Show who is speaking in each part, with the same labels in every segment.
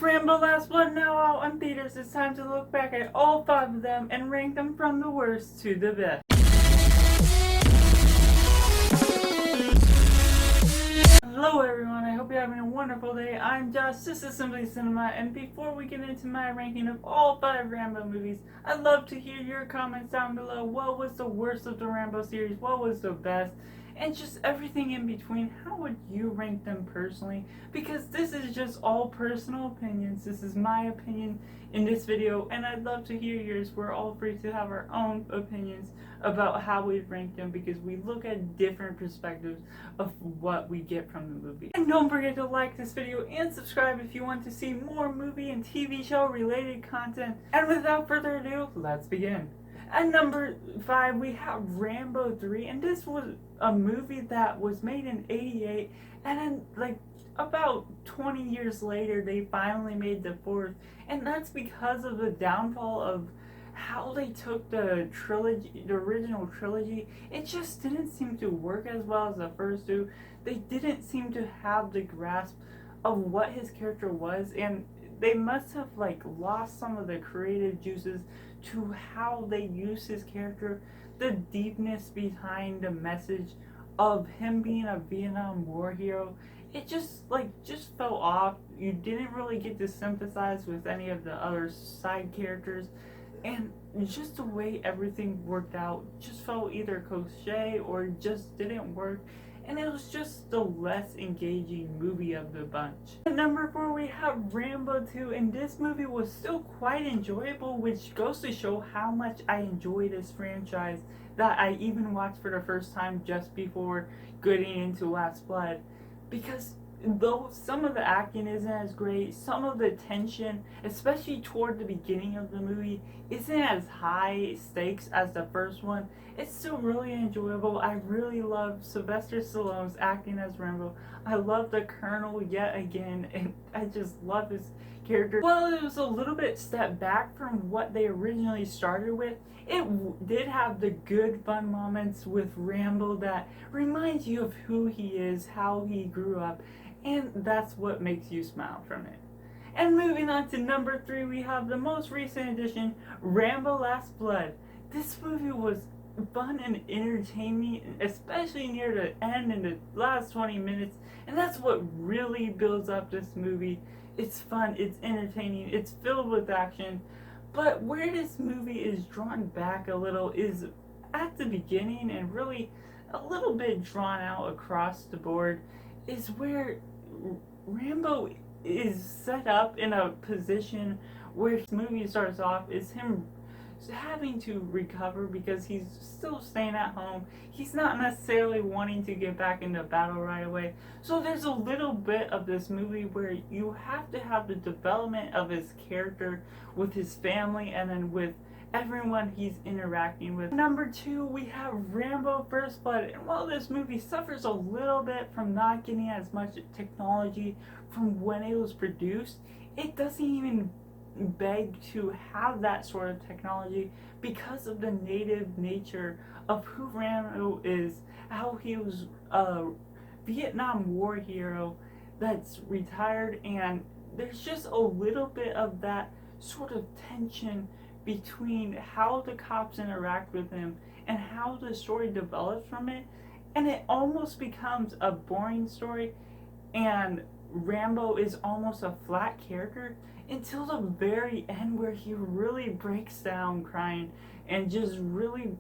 Speaker 1: Rambo Last Blood now out in theaters, it's time to look back at all 5 of them and rank them from the worst to the best. Hello everyone, I hope you're having a wonderful day. I'm Josh, this is Simply Cinema, and before we get into my ranking of all 5 Rambo movies, I'd love to hear your comments down below. What was the worst of the Rambo series? What was the best? And just everything in between. How would you rank them personally? Because this is just all personal opinions. This is my opinion in this video, and I'd love to hear yours. We're all free to have our own opinions about how we rank them because we look at different perspectives of what we get from the movie. And don't forget to like this video and subscribe if you want to see more movie and TV show related content. And without further ado, let's begin. At number 5, we have Rambo III, and this was a movie that was made in '88, and then like about 20 years later they finally made the 4th, and that's because of the downfall of how they took the original trilogy. It just didn't seem to work as well as the first two. They didn't seem to have the grasp of what his character was, and they must have like lost some of the creative juices to how they use his character, the deepness behind the message of him being a Vietnam War hero. It just fell off. You didn't really get to sympathize with any of the other side characters, and just the way everything worked out just felt either cliche or just didn't work, and it was just the less engaging movie of the bunch. At number 4, we have Rambo II, and this movie was still quite enjoyable, which goes to show how much I enjoy this franchise that I even watched for the first time just before getting into Last Blood. Because though some of the acting isn't as great, some of the tension, especially toward the beginning of the movie, isn't as high stakes as the first one, it's still really enjoyable. I really love Sylvester Stallone's acting as Rambo. I love the Colonel yet again, and I just love his character. While it was a little bit step back from what they originally started with, it did have the good fun moments with Rambo that reminds you of who he is, how he grew up, and that's what makes you smile from it. And moving on to number 3, we have the most recent edition, Rambo Last Blood. This movie was fun and entertaining, especially near the end in the last 20 minutes, and that's what really builds up this movie. It's fun, it's entertaining, it's filled with action, but where this movie is drawn back a little is at the beginning, and really a little bit drawn out across the board, is where Rambo is set up in a position where this movie starts off is him having to recover because he's still staying at home. He's not necessarily wanting to get back into battle right away. So there's a little bit of this movie where you have to have the development of his character with his family and then with everyone he's interacting with. Number 2, we have Rambo First Blood, and while this movie suffers a little bit from not getting as much technology from when it was produced, it doesn't even beg to have that sort of technology because of the native nature of who Rambo is, how he was a Vietnam War hero that's retired, and there's just a little bit of that sort of tension between how the cops interact with him and how the story develops from it, and it almost becomes a boring story, and Rambo is almost a flat character until the very end where he really breaks down crying and just really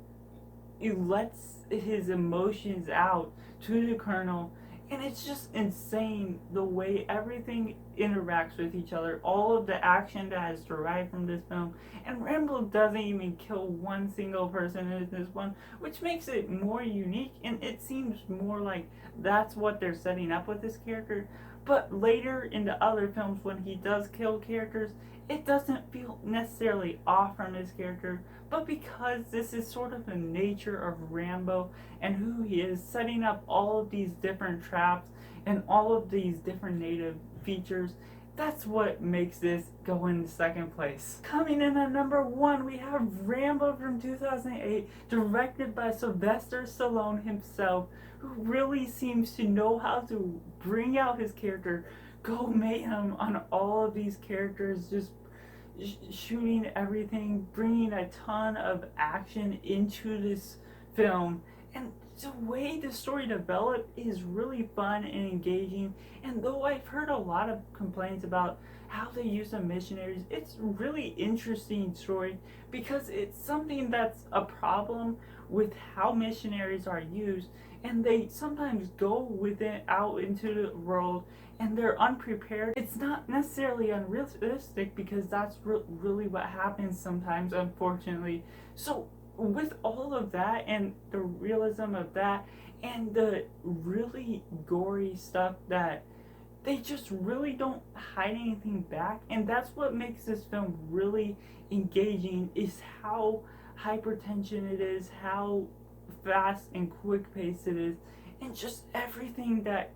Speaker 1: lets his emotions out to the Colonel. And it's just insane the way everything interacts with each other, all of the action that is derived from this film. And Rambo doesn't even kill one single person in this one, which makes it more unique, and it seems more like that's what they're setting up with this character. But later in the other films, when he does kill characters, it doesn't feel necessarily off from his character, but because this is sort of the nature of Rambo and who he is, setting up all of these different traps and all of these different native features, that's what makes this go in second place. Coming in at number 1, we have Rambo from 2008, directed by Sylvester Stallone himself, who really seems to know how to bring out his character, go mayhem on all of these characters, just shooting everything, bringing a ton of action into this film. And the way the story developed is really fun and engaging. And though I've heard a lot of complaints about how they use the missionaries, it's really interesting story because it's something that's a problem with how missionaries are used, and they sometimes go with it out into the world and they're unprepared. It's not necessarily unrealistic because that's really what happens sometimes, unfortunately. So with all of that and the realism of that and the really gory stuff, that they just really don't hide anything back, and that's what makes this film really engaging, is how hypertension it is, how fast and quick paced it is, and just everything that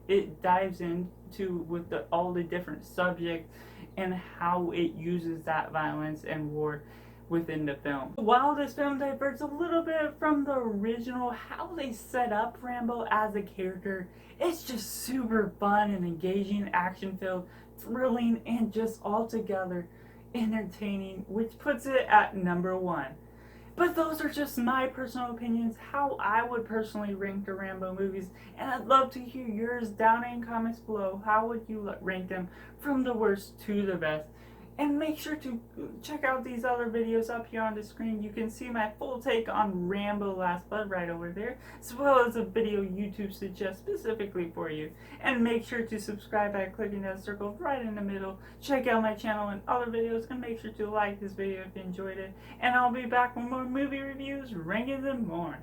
Speaker 1: it dives into with all the different subjects and how it uses that violence and war within the film. While this film diverts a little bit from the original, how they set up Rambo as a character, it's just super fun and engaging, action filled, thrilling, and just altogether entertaining, which puts it at number 1. But those are just my personal opinions, how I would personally rank the Rambo movies, and I'd love to hear yours down in comments below. How would you rank them from the worst to the best? And make sure to check out these other videos up here on the screen. You can see my full take on Rambo Last Blood right over there, as well as a video YouTube suggests specifically for you. And make sure to subscribe by clicking that circle right in the middle. Check out my channel and other videos, and make sure to like this video if you enjoyed it. And I'll be back with more movie reviews, ranking them more.